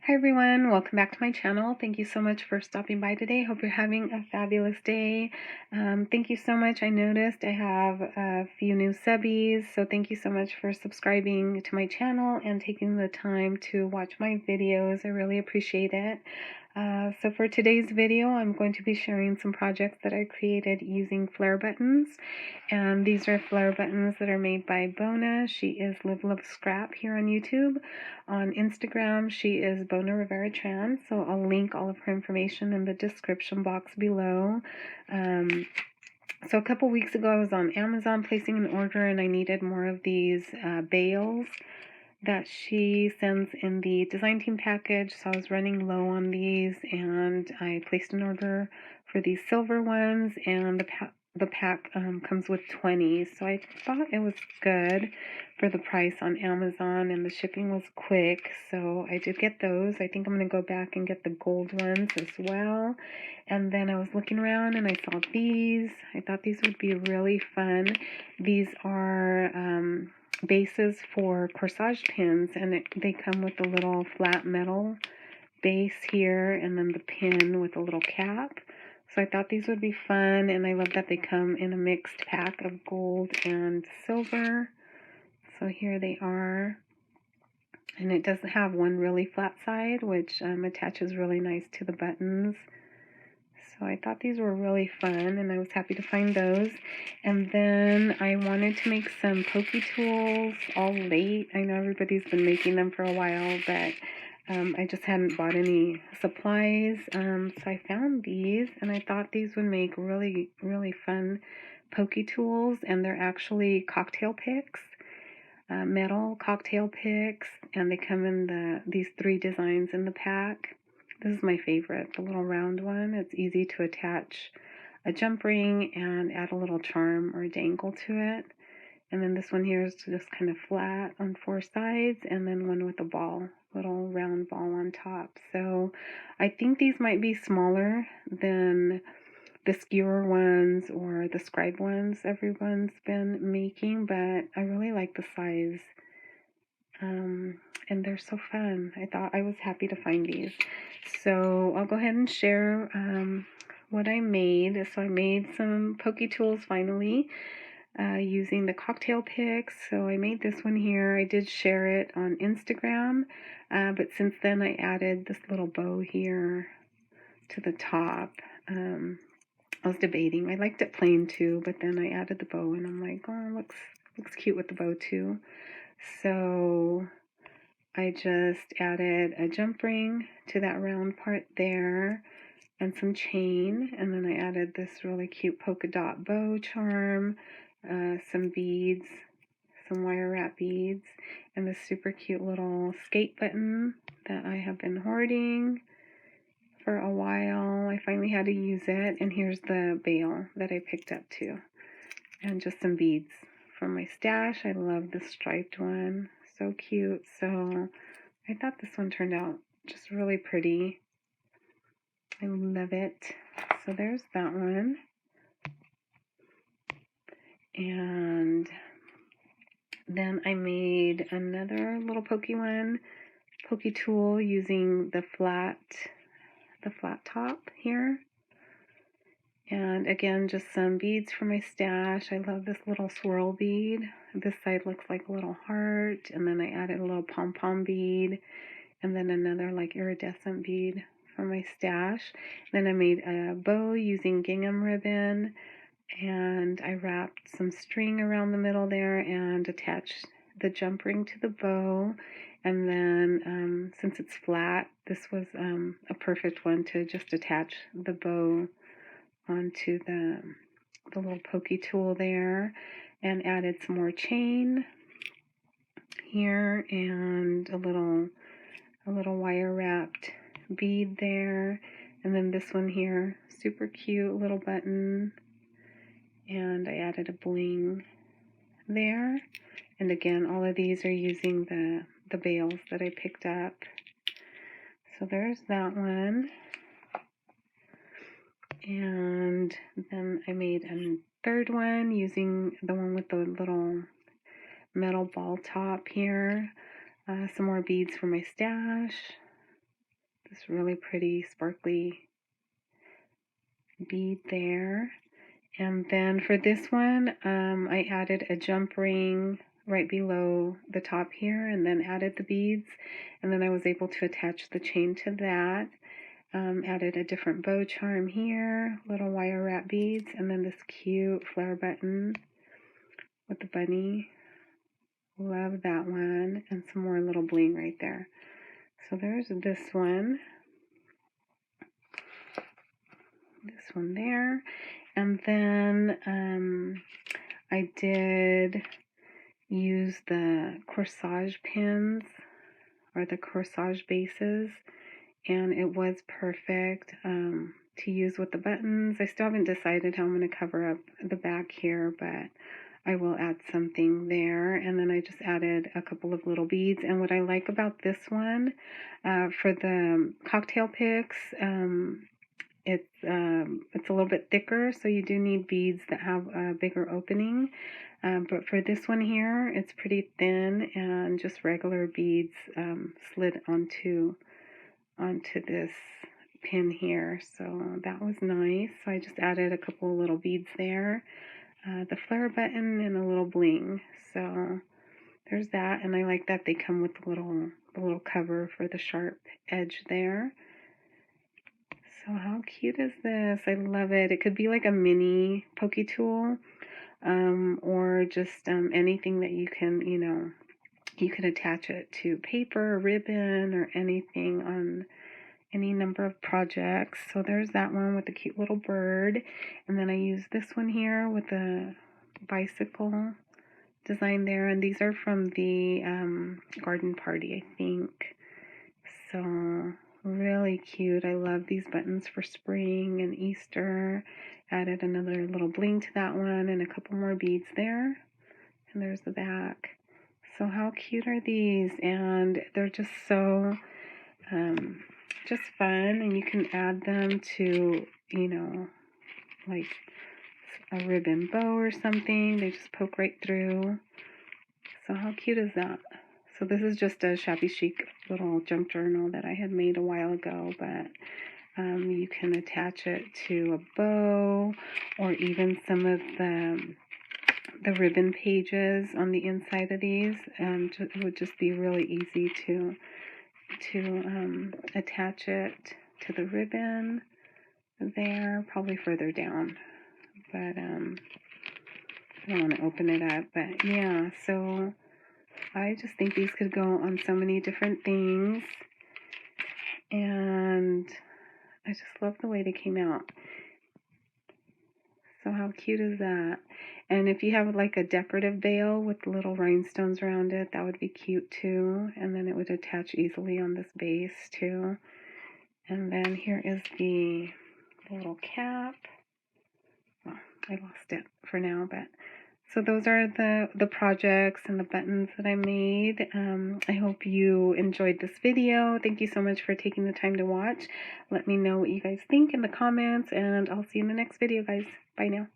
Hi everyone, welcome back to my channel. Thank you so much for stopping by today. Hope you're having a fabulous day. Thank you so much. I noticed I have a few new subbies, so thank you so much for subscribing to my channel and taking the time to watch my videos. I really appreciate it. So for today's video, I'm going to be sharing some projects that I created using Flair buttons. And these are Flair buttons that are made by Bona. She is Live Love Scrap here on YouTube. On Instagram, she is Bona Rivera Tran. So I'll link all of her information in the description box below. So a couple weeks ago, I was on Amazon placing an order, and I needed more of these bales that she sends in the design team package. So I was running low on these, and I placed an order for these silver ones, and the pack comes with 20. So I thought it was good for the price on Amazon, and the shipping was quick. So I did get those. I think I'm going to go back and get the gold ones as well. And then I was looking around and I saw these. I thought these would be really fun. These are bases for Corsage Pins, and they come with a little flat metal base here and then the pin with a little cap. So I thought these would be fun, and I love that they come in a mixed pack of gold and silver. So here they are, and it does have one really flat side, which attaches really nice to the buttons. So I thought these were really fun, and I was happy to find those. And then I wanted to make some Pokey Tools all late. I know everybody's been making them for a while, but I just hadn't bought any supplies. So I found these, and I thought these would make really, really fun Pokey Tools, and they're actually cocktail picks. Metal cocktail picks, and they come in these 3 designs in the pack. This is my favorite, the little round one. It's easy to attach a jump ring and add a little charm or dangle to it. And then this one here is just kind of flat on 4 sides, and then one with a ball, little round ball on top. So I think these might be smaller than the skewer ones or the scribe ones everyone's been making, but I really like the size. And they're so fun. I was happy to find these. So I'll go ahead and share what I made. So I made some Pokey Tools finally using the cocktail picks. So I made this one here. I did share it on Instagram, but since then I added this little bow here to the top. I was debating. I liked it plain too, but then I added the bow, and I'm like, oh, looks cute with the bow too. So I just added a jump ring to that round part there and some chain, and then I added this really cute polka dot bow charm, some beads, some wire wrap beads, and this super cute little skate button that I have been hoarding for a while. I finally had to use it, and here's the bale that I picked up too, and just some beads from my stash. I love the striped one, so cute. So I thought this one turned out just really pretty. I love it. So there's that one. And then I made another little pokey tool using the flat top here. And again, just some beads from my stash. I love this little swirl bead. This side looks like a little heart, and then I added a little pom-pom bead, and then another like iridescent bead from my stash. Then I made a bow using gingham ribbon, and I wrapped some string around the middle there and attached the jump ring to the bow. And then since it's flat, this was a perfect one to just attach the bow onto the little pokey tool there, and added some more chain here and a little wire wrapped bead there, and then this one here, super cute little button, and I added a bling there. And again, all of these are using the bales that I picked up. So there's that one. And then I made a third one using the one with the little metal ball top here. Some more beads for my stash. this really pretty sparkly bead there. And then for this one, I added a jump ring right below the top here, and then added the beads, and then I was able to attach the chain to that. Added a different bow charm here, little wire wrap beads, and then this cute flower button with the bunny. Love that one, and some more little bling right there. So there's this one there, and then I did use the Corsage pins or the Corsage bases, and it was perfect to use with the buttons. I still haven't decided how I'm going to cover up the back here, but I will add something there. And then I just added a couple of little beads. And what I like about this one, for the cocktail picks, it's a little bit thicker, so you do need beads that have a bigger opening. But for this one here, it's pretty thin, and just regular beads slid onto this pin here. So that was nice. So I just added a couple of little beads there, the Flair button, and a little bling. So there's that, and I like that they come with the little cover for the sharp edge there. So how cute is this? I love it. It could be like a mini Pokey Tool, or just anything that you can, you could attach it to paper, ribbon, or anything on any number of projects. So there's that one with the cute little bird. And then I use this one here with the bicycle design there. And these are from the garden party, I think. So really cute. I love these buttons for spring and Easter. Added another little bling to that one and a couple more beads there. And there's the back. So how cute are these? And they're just so just fun, and you can add them to, like a ribbon bow or something. They just poke right through. So how cute is that? So this is just a shabby chic little junk journal that I had made a while ago, but you can attach it to a bow, or even some of the ribbon pages on the inside of these, and it would just be really easy to attach it to the ribbon there, probably further down, but I don't want to open it up. But yeah, so I just think these could go on so many different things, and I just love the way they came out. So how cute is that? And if you have like a decorative veil with little rhinestones around it, that would be cute too. And then it would attach easily on this base too. And then here is the little cap. Well, I lost it for now, but so those are the projects and the buttons that I made. I hope you enjoyed this video. Thank you so much for taking the time to watch. Let me know what you guys think in the comments, and I'll see you in the next video, guys. Bye now.